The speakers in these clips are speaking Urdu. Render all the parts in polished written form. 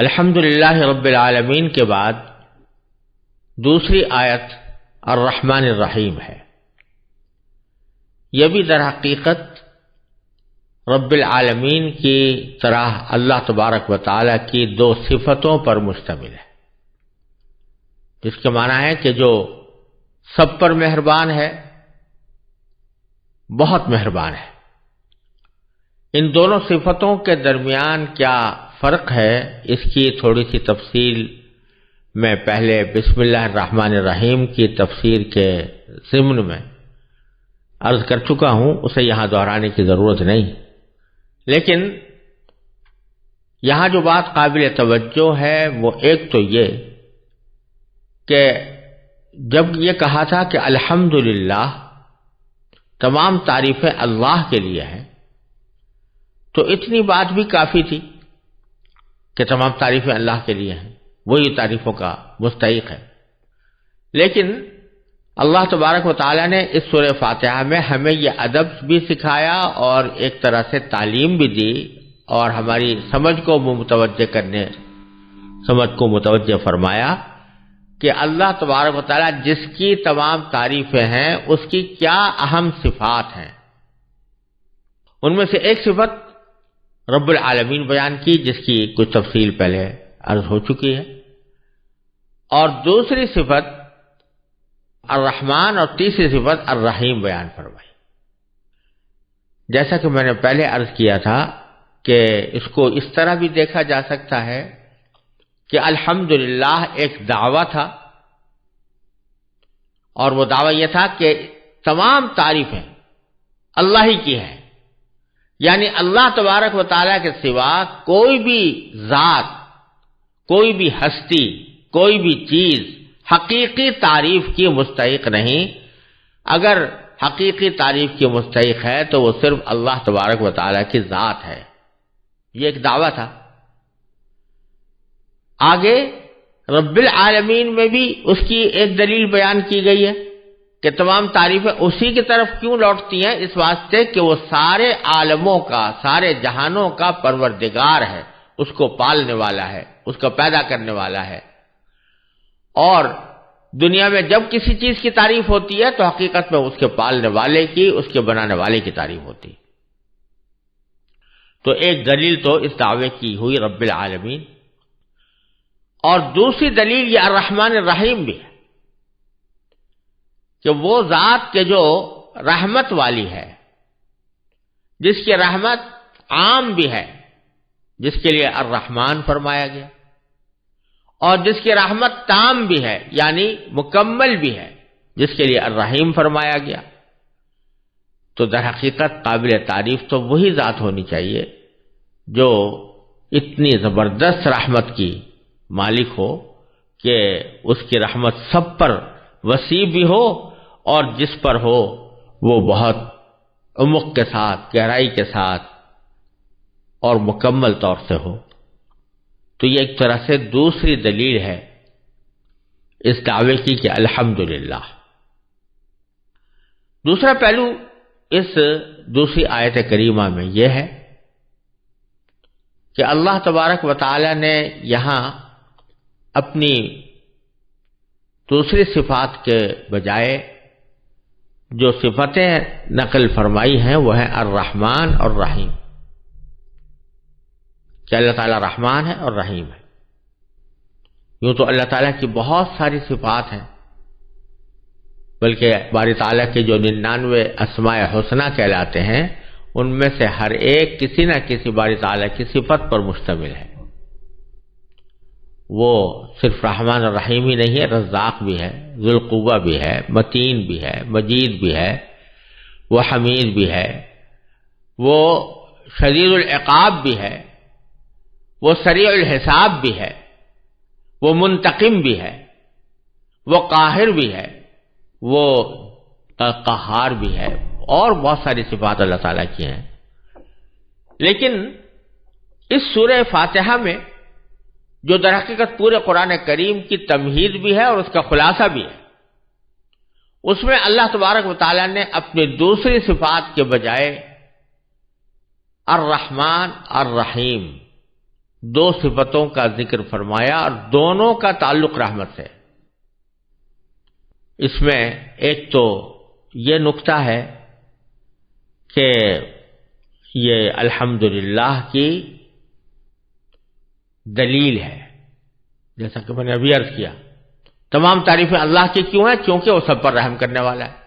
الحمدللہ رب العالمین کے بعد دوسری آیت الرحمن الرحیم ہے۔ یہ بھی در حقیقت رب العالمین کی طرح اللہ تبارک و تعالی کی دو صفتوں پر مشتمل ہے، جس کے معنی ہے کہ جو سب پر مہربان ہے، بہت مہربان ہے۔ ان دونوں صفتوں کے درمیان کیا فرق ہے، اس کی تھوڑی سی تفصیل میں پہلے بسم اللہ الرحمن الرحیم کی تفسیر کے ضمن میں عرض کر چکا ہوں، اسے یہاں دہرانے کی ضرورت نہیں، لیکن یہاں جو بات قابل توجہ ہے وہ ایک تو یہ کہ جب یہ کہا تھا کہ الحمدللہ تمام تعریفیں اللہ کے لیے ہیں، تو اتنی بات بھی کافی تھی کہ تمام تعریفیں اللہ کے لیے ہیں، وہی تعریفوں کا مستحق ہے۔ لیکن اللہ تبارک و تعالیٰ نے اس سورہ فاتحہ میں ہمیں یہ ادب بھی سکھایا اور ایک طرح سے تعلیم بھی دی، اور ہماری سمجھ کو متوجہ فرمایا کہ اللہ تبارک و تعالیٰ جس کی تمام تعریفیں ہیں اس کی کیا اہم صفات ہیں۔ ان میں سے ایک صفت رب العالمین بیان کی، جس کی کچھ تفصیل پہلے عرض ہو چکی ہے، اور دوسری صفت الرحمن اور تیسری صفت الرحیم بیان فرمائی۔ جیسا کہ میں نے پہلے عرض کیا تھا کہ اس کو اس طرح بھی دیکھا جا سکتا ہے کہ الحمدللہ ایک دعویٰ تھا، اور وہ دعویٰ یہ تھا کہ تمام تعریفیں اللہ ہی کی ہیں، یعنی اللہ تبارک و تعالیٰ کے سوا کوئی بھی ذات، کوئی بھی ہستی، کوئی بھی چیز حقیقی تعریف کی مستحق نہیں۔ اگر حقیقی تعریف کی مستحق ہے تو وہ صرف اللہ تبارک و تعالیٰ کی ذات ہے۔ یہ ایک دعویٰ تھا۔ آگے رب العالمین میں بھی اس کی ایک دلیل بیان کی گئی ہے کہ تمام تعریفیں اسی کی طرف کیوں لوٹتی ہیں، اس واسطے کہ وہ سارے عالموں کا، سارے جہانوں کا پروردگار ہے، اس کو پالنے والا ہے، اس کو پیدا کرنے والا ہے۔ اور دنیا میں جب کسی چیز کی تعریف ہوتی ہے تو حقیقت میں اس کے پالنے والے کی، اس کے بنانے والے کی تعریف ہوتی ہے۔ تو ایک دلیل تو اس دعوے کی ہوئی رب العالمین، اور دوسری دلیل یہ الرحمن الرحیم بھی ہے کہ وہ ذات کے جو رحمت والی ہے، جس کی رحمت عام بھی ہے، جس کے لیے الرحمن فرمایا گیا، اور جس کی رحمت تام بھی ہے یعنی مکمل بھی ہے، جس کے لیے الرحیم فرمایا گیا۔ تو در حقیقت قابل تعریف تو وہی ذات ہونی چاہیے جو اتنی زبردست رحمت کی مالک ہو کہ اس کی رحمت سب پر وسیع بھی ہو، اور جس پر ہو وہ بہت عمق کے ساتھ، گہرائی کے ساتھ اور مکمل طور سے ہو۔ تو یہ ایک طرح سے دوسری دلیل ہے اس دعوے کی کہ الحمدللہ۔ دوسرا پہلو اس دوسری آیت کریمہ میں یہ ہے کہ اللہ تبارک و تعالی نے یہاں اپنی دوسری صفات کے بجائے جو صفتیں نقل فرمائی ہیں وہ ہیں الرحمن اور رحیم، کہ اللہ تعالیٰ رحمان ہے اور رحیم ہے۔ یوں تو اللہ تعالیٰ کی بہت ساری صفات ہیں، بلکہ باری تعالیٰ کے جو 99 اسماء حسنہ کہلاتے ہیں ان میں سے ہر ایک کسی نہ کسی باری تعالیٰ کی صفت پر مشتمل ہے۔ وہ صرف رحمان اور رحیم ہی نہیں ہے، رزاق بھی ہے، ذو القوہ بھی ہے، متین بھی ہے، مجید بھی ہے، وہ حمید بھی ہے، وہ شدید العقاب بھی ہے، وہ سریع الحساب بھی ہے، وہ منتقم بھی ہے، وہ قاہر بھی ہے، وہ قہار بھی ہے، اور بہت ساری صفات اللہ تعالیٰ کی ہیں۔ لیکن اس سورہ فاتحہ میں جو در حقیقت پورے قرآن کریم کی تمہید بھی ہے اور اس کا خلاصہ بھی ہے، اس میں اللہ تبارک و تعالیٰ نے اپنی دوسری صفات کے بجائے الرحمن الرحیم دو صفتوں کا ذکر فرمایا اور دونوں کا تعلق رحمت سے۔ اس میں ایک تو یہ نقطہ ہے کہ یہ الحمدللہ کی دلیل ہے، جیسا کہ میں نے ابھی عرض کیا، تمام تعریفیں اللہ کی کیوں ہیں؟ کیونکہ وہ سب پر رحم کرنے والا ہے۔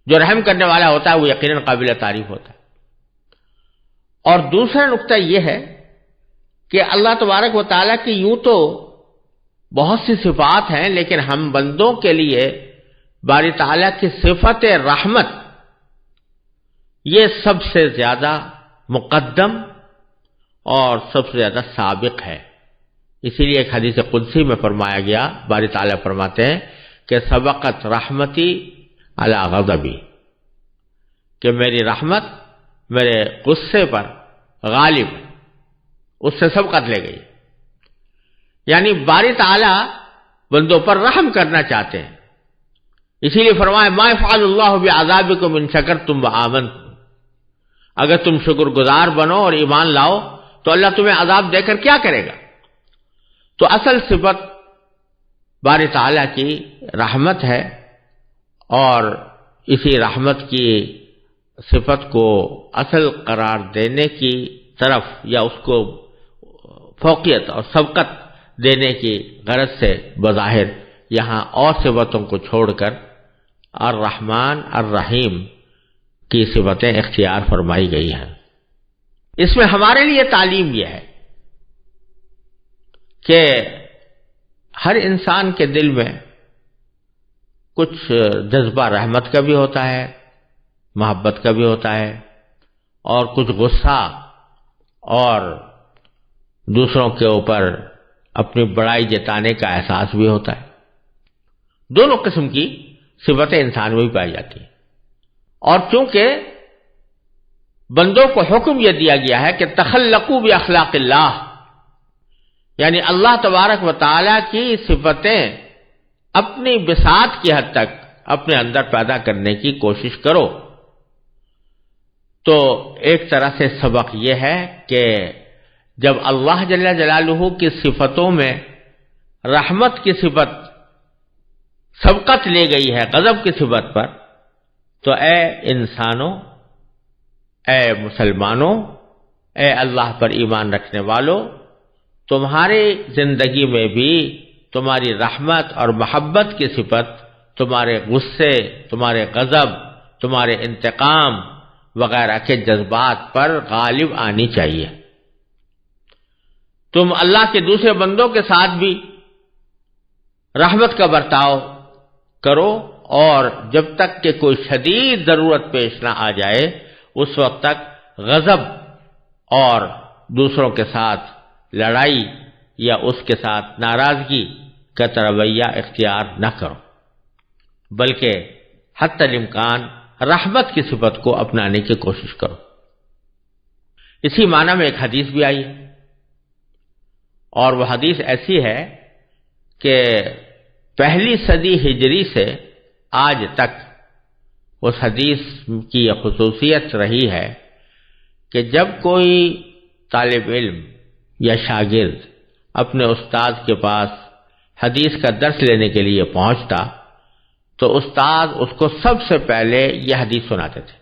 جو رحم کرنے والا ہوتا ہے وہ یقیناً قابل تعریف ہوتا ہے۔ اور دوسرا نقطہ یہ ہے کہ اللہ تبارک و تعالیٰ کی یوں تو بہت سی صفات ہیں، لیکن ہم بندوں کے لیے باری تعالیٰ کی صفت رحمت یہ سب سے زیادہ مقدم اور سب سے زیادہ سابق ہے۔ اسی لیے ایک حدیث قدسی میں فرمایا گیا، باری تعالیٰ فرماتے ہیں کہ سبقت رحمتی علی غضبی، کہ میری رحمت میرے غصے پر غالب ہے، اس سے سبقت لے گئی۔ یعنی باری تعالیٰ بندوں پر رحم کرنا چاہتے ہیں، اسی لیے فرمایا ما یفعل اللہ بعذابکم ان شکرتم وآمنتم، اگر تم شکر گزار بنو اور ایمان لاؤ تو اللہ تمہیں عذاب دے کر کیا کرے گا؟ تو اصل صفت باری تعالیٰ کی رحمت ہے، اور اسی رحمت کی صفت کو اصل قرار دینے کی طرف یا اس کو فوقیت اور سبقت دینے کی غرض سے بظاہر یہاں اور صفتوں کو چھوڑ کر الرحمن الرحیم کی صفتیں اختیار فرمائی گئی ہیں۔ اس میں ہمارے لیے تعلیم یہ ہے کہ ہر انسان کے دل میں کچھ جذبہ رحمت کا بھی ہوتا ہے، محبت کا بھی ہوتا ہے، اور کچھ غصہ اور دوسروں کے اوپر اپنی بڑائی جتانے کا احساس بھی ہوتا ہے۔ دونوں قسم کی صفتیں انسان میں بھی پائی جاتی ہیں، اور چونکہ بندوں کو حکم یہ دیا گیا ہے کہ تخلقوا باخلاق اللہ، یعنی اللہ تبارک و تعالی کی صفتیں اپنی بساط کی حد تک اپنے اندر پیدا کرنے کی کوشش کرو۔ تو ایک طرح سے سبق یہ ہے کہ جب اللہ جل جلالہ کی صفتوں میں رحمت کی صفت سبقت لے گئی ہے غضب کی صفت پر، تو اے انسانوں، اے مسلمانوں، اے اللہ پر ایمان رکھنے والوں، تمہاری زندگی میں بھی تمہاری رحمت اور محبت کی صفت تمہارے غصے، تمہارے غضب، تمہارے انتقام وغیرہ کے جذبات پر غالب آنی چاہیے۔ تم اللہ کے دوسرے بندوں کے ساتھ بھی رحمت کا برتاؤ کرو، اور جب تک کہ کوئی شدید ضرورت پیش نہ آ جائے اس وقت تک غضب اور دوسروں کے ساتھ لڑائی یا اس کے ساتھ ناراضگی کا رویہ اختیار نہ کرو، بلکہ حتی الامکان رحمت کی صفت کو اپنانے کی کوشش کرو۔ اسی معنی میں ایک حدیث بھی آئی ہے، اور وہ حدیث ایسی ہے کہ پہلی صدی ہجری سے آج تک اس حدیث کی یہ خصوصیت رہی ہے کہ جب کوئی طالب علم یا شاگرد اپنے استاد کے پاس حدیث کا درس لینے کے لیے پہنچتا تو استاد اس کو سب سے پہلے یہ حدیث سناتے تھے۔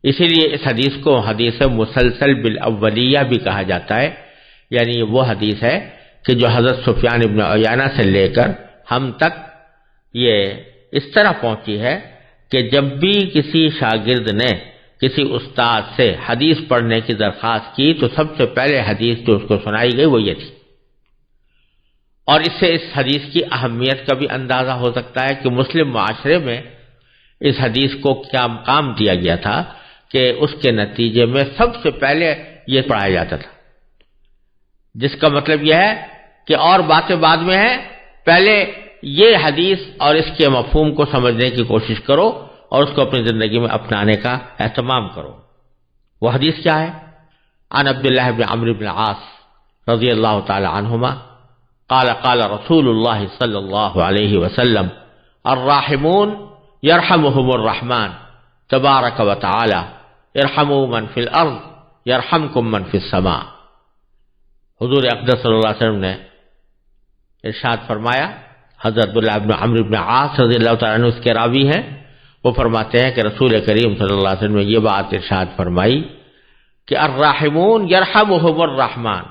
اسی لیے اس حدیث کو حدیث مسلسل بالاولیہ بھی کہا جاتا ہے، یعنی وہ حدیث ہے کہ جو حضرت سفیان ابن عیینہ سے لے کر ہم تک یہ اس طرح پہنچی ہے کہ جب بھی کسی شاگرد نے کسی استاد سے حدیث پڑھنے کی درخواست کی تو سب سے پہلے حدیث جو اس کو سنائی گئی وہ یہ تھی۔ اور اس سے اس حدیث کی اہمیت کا بھی اندازہ ہو سکتا ہے کہ مسلم معاشرے میں اس حدیث کو کیا مقام دیا گیا تھا کہ اس کے نتیجے میں سب سے پہلے یہ پڑھایا جاتا تھا، جس کا مطلب یہ ہے کہ اور باتیں بعد میں ہیں، پہلے یہ حدیث اور اس کے مفہوم کو سمجھنے کی کوشش کرو اور اس کو اپنی زندگی میں اپنانے کا اہتمام کرو۔ وہ حدیث کیا ہے؟ عن عبداللہ بن عمرو بن العاص رضی اللہ تعالی عنہما قال قال رسول اللہ صلی اللہ علیہ وسلم الراحمون یرحمهم الرحمن تبارک و تعالی ارحموا من فی الارض یرحمکم من فی السماء۔ حضور اقدس صلی اللہ علیہ وسلم نے ارشاد فرمایا، حضرت عبداللہ بن عمرو بن عاص رضی اللہ تعالیٰ عنہ اس کے راوی ہیں، وہ فرماتے ہیں کہ رسول کریم صلی اللہ علیہ وسلم نے یہ بات ارشاد فرمائی کہ الراحمون یرحمہم الرحمن،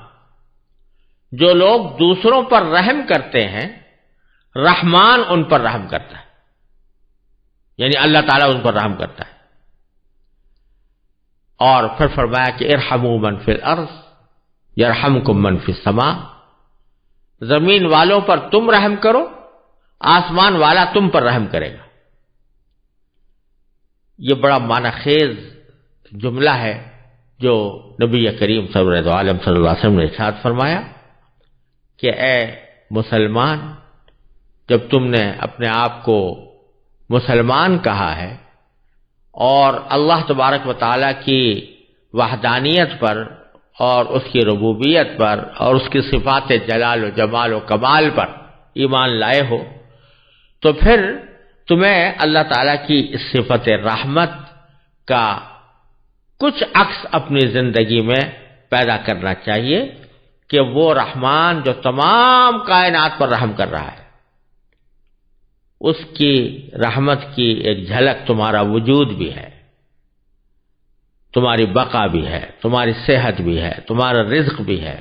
جو لوگ دوسروں پر رحم کرتے ہیں رحمان ان پر رحم کرتا ہے، یعنی اللہ تعالیٰ ان پر رحم کرتا ہے۔ اور پھر فرمایا کہ ارحموا من فی الارض یرحمکم من فی السماء، زمین والوں پر تم رحم کرو، آسمان والا تم پر رحم کرے گا۔ یہ بڑا معنی خیز جملہ ہے جو نبی کریم صلی اللہ علیہ وسلم نے ارشاد فرمایا کہ اے مسلمان، جب تم نے اپنے آپ کو مسلمان کہا ہے اور اللہ تبارک و تعالیٰ کی وحدانیت پر اور اس کی ربوبیت پر اور اس کی صفات جلال و جمال و کمال پر ایمان لائے ہو، تو پھر تمہیں اللہ تعالیٰ کی اس صفت رحمت کا کچھ عکس اپنی زندگی میں پیدا کرنا چاہیے کہ وہ رحمان جو تمام کائنات پر رحم کر رہا ہے، اس کی رحمت کی ایک جھلک تمہارا وجود بھی ہے، تمہاری بقا بھی ہے، تمہاری صحت بھی ہے، تمہارا رزق بھی ہے۔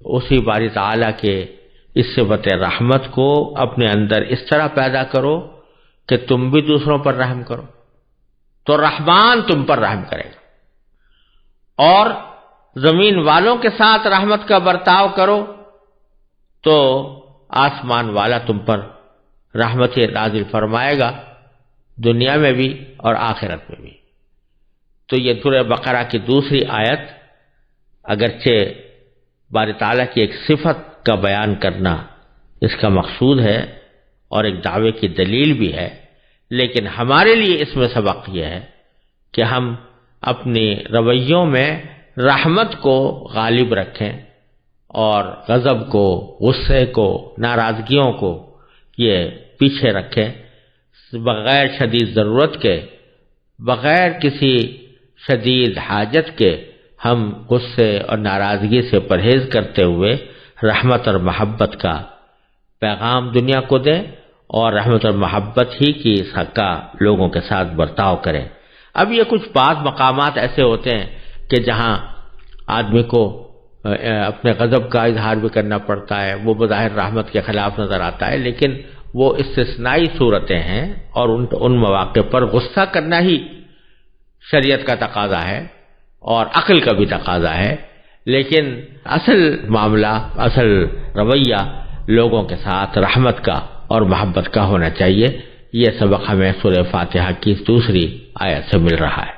اسی باری تعالیٰ کے اس صفت رحمت کو اپنے اندر اس طرح پیدا کرو کہ تم بھی دوسروں پر رحم کرو، تو رحمان تم پر رحم کرے گا۔ اور زمین والوں کے ساتھ رحمت کا برتاؤ کرو تو آسمان والا تم پر رحمت نازل فرمائے گا، دنیا میں بھی اور آخرت میں بھی۔ تو یہ سورہ بقرہ کی دوسری آیت اگرچہ باری تعالیٰ کی ایک صفت کا بیان کرنا اس کا مقصود ہے اور ایک دعوے کی دلیل بھی ہے، لیکن ہمارے لیے اس میں سبق یہ ہے کہ ہم اپنی رویوں میں رحمت کو غالب رکھیں اور غضب کو، غصے کو، ناراضگیوں کو یہ پیچھے رکھیں، بغیر شدید ضرورت کے، بغیر کسی شدید حاجت کے ہم غصے اور ناراضگی سے پرہیز کرتے ہوئے رحمت اور محبت کا پیغام دنیا کو دیں اور رحمت اور محبت ہی کی کا لوگوں کے ساتھ برتاؤ کریں۔ اب یہ کچھ بعض مقامات ایسے ہوتے ہیں کہ جہاں آدمی کو اپنے غضب کا اظہار بھی کرنا پڑتا ہے، وہ بظاہر رحمت کے خلاف نظر آتا ہے، لیکن وہ استثنائی صورتیں ہیں اور ان مواقع پر غصہ کرنا ہی شریعت کا تقاضا ہے اور عقل کا بھی تقاضا ہے، لیکن اصل معاملہ، اصل رویہ لوگوں کے ساتھ رحمت کا اور محبت کا ہونا چاہیے۔ یہ سبق ہمیں سورہ فاتحہ کی دوسری آیت سے مل رہا ہے۔